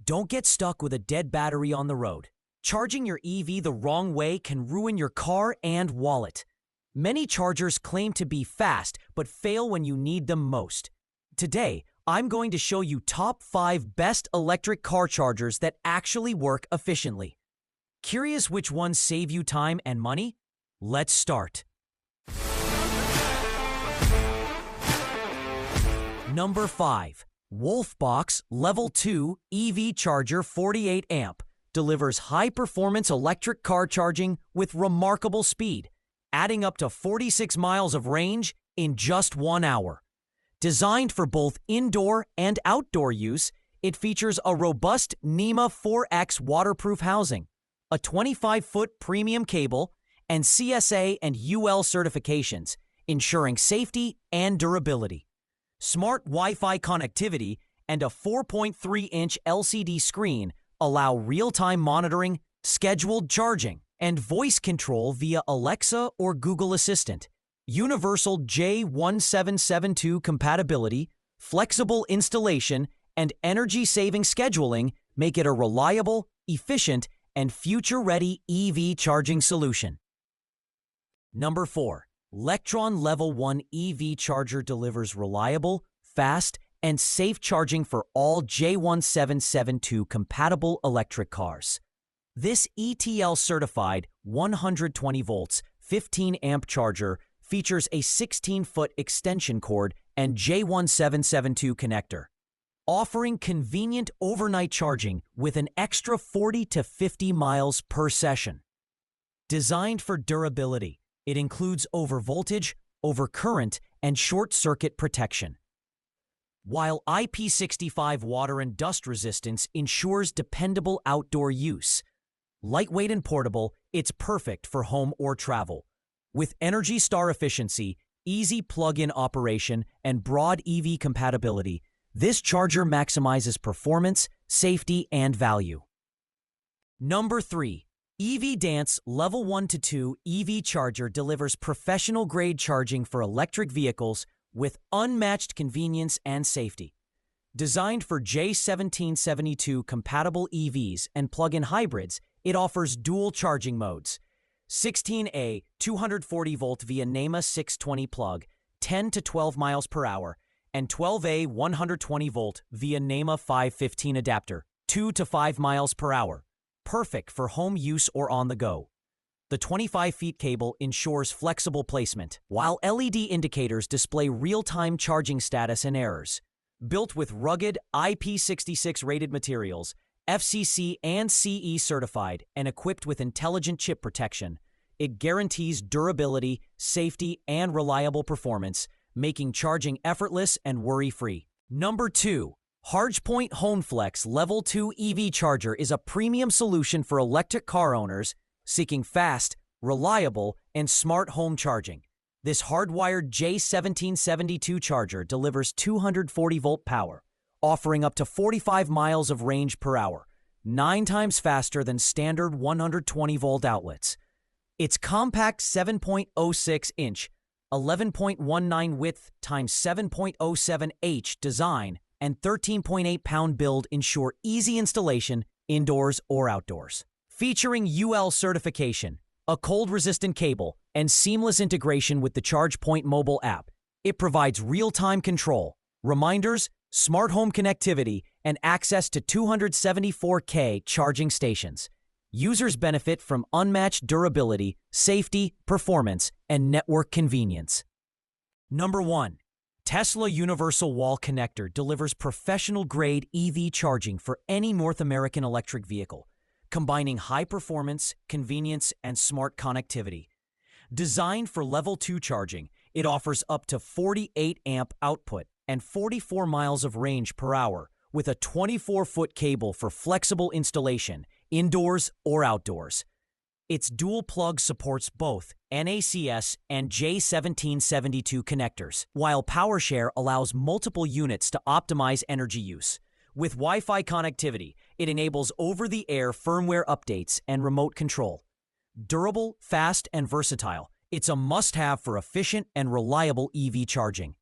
Don't get stuck with a dead battery on the road. Charging your EV the wrong way can ruin your car and wallet. Many chargers claim to be fast, but fail when you need them most. Today, I'm going to show you top 5 best electric car chargers that actually work efficiently. Curious which ones save you time and money? Let's start. Number 5. Wolfbox Level 2 EV Charger 48 amp delivers high-performance electric car charging with remarkable speed, adding up to 46 miles of range in just 1 hour. Designed for both indoor and outdoor use, it features a robust NEMA 4X waterproof housing, a 25-foot premium cable, and CSA and UL certifications, ensuring safety and durability. Smart Wi-Fi connectivity and a 4.3-inch LCD screen allow real-time monitoring, scheduled charging, and voice control via Alexa or Google Assistant. Universal J1772 compatibility, flexible installation, and energy-saving scheduling make it a reliable, efficient, and future-ready EV charging solution. Number 4. Lectron Level 1 EV Charger delivers reliable, fast, and safe charging for all J1772 compatible electric cars. This ETL-certified 120 volts, 15 amp charger features a 16-foot extension cord and J1772 connector, offering convenient overnight charging with an extra 40 to 50 miles per session. Designed for durability, it includes overvoltage, overcurrent, and short-circuit protection. While IP65 water and dust resistance ensures dependable outdoor use. Lightweight and portable, it's perfect for home or travel. With Energy Star efficiency, easy plug-in operation, and broad EV compatibility, this charger maximizes performance, safety, and value. Number 3. EV Dance Level 1 to 2 EV Charger delivers professional-grade charging for electric vehicles with unmatched convenience and safety. Designed for J1772 compatible EVs and plug-in hybrids, it offers dual charging modes: 16A 240 volt via NEMA 620 plug, 10 to 12 miles per hour, and 12A 120 volt via NEMA 515 adapter, 2 to 5 miles per hour. Perfect for home use or on the go. The 25-feet cable ensures flexible placement, while LED indicators display real-time charging status and errors. Built with rugged IP66 rated materials, FCC and CE certified, and equipped with intelligent chip protection, it guarantees durability, safety, and reliable performance, making charging effortless and worry-free. Number 2. HargePoint HomeFlex Level 2 EV Charger is a premium solution for electric car owners seeking fast, reliable, and smart home charging. This hardwired J1772 charger delivers 240-volt power, offering up to 45 miles of range per hour, 9 times faster than standard 120-volt outlets. Its compact 7.06-inch, 11.19 width x 7.07 design and 13.8-pound build ensure easy installation indoors or outdoors. Featuring UL certification, a cold-resistant cable, and seamless integration with the ChargePoint mobile app, it provides real-time control, reminders, smart home connectivity, and access to 274K charging stations. Users benefit from unmatched durability, safety, performance, and network convenience. Number 1. Tesla Universal Wall Connector delivers professional-grade EV charging for any North American electric vehicle, combining high performance, convenience, and smart connectivity. Designed for Level 2 charging, it offers up to 48 amp output and 44 miles of range per hour with a 24-foot cable for flexible installation, indoors or outdoors. Its dual plug supports both NACS and J1772 connectors, while PowerShare allows multiple units to optimize energy use. With Wi-Fi connectivity, it enables over-the-air firmware updates and remote control. Durable, fast, and versatile, it's a must-have for efficient and reliable EV charging.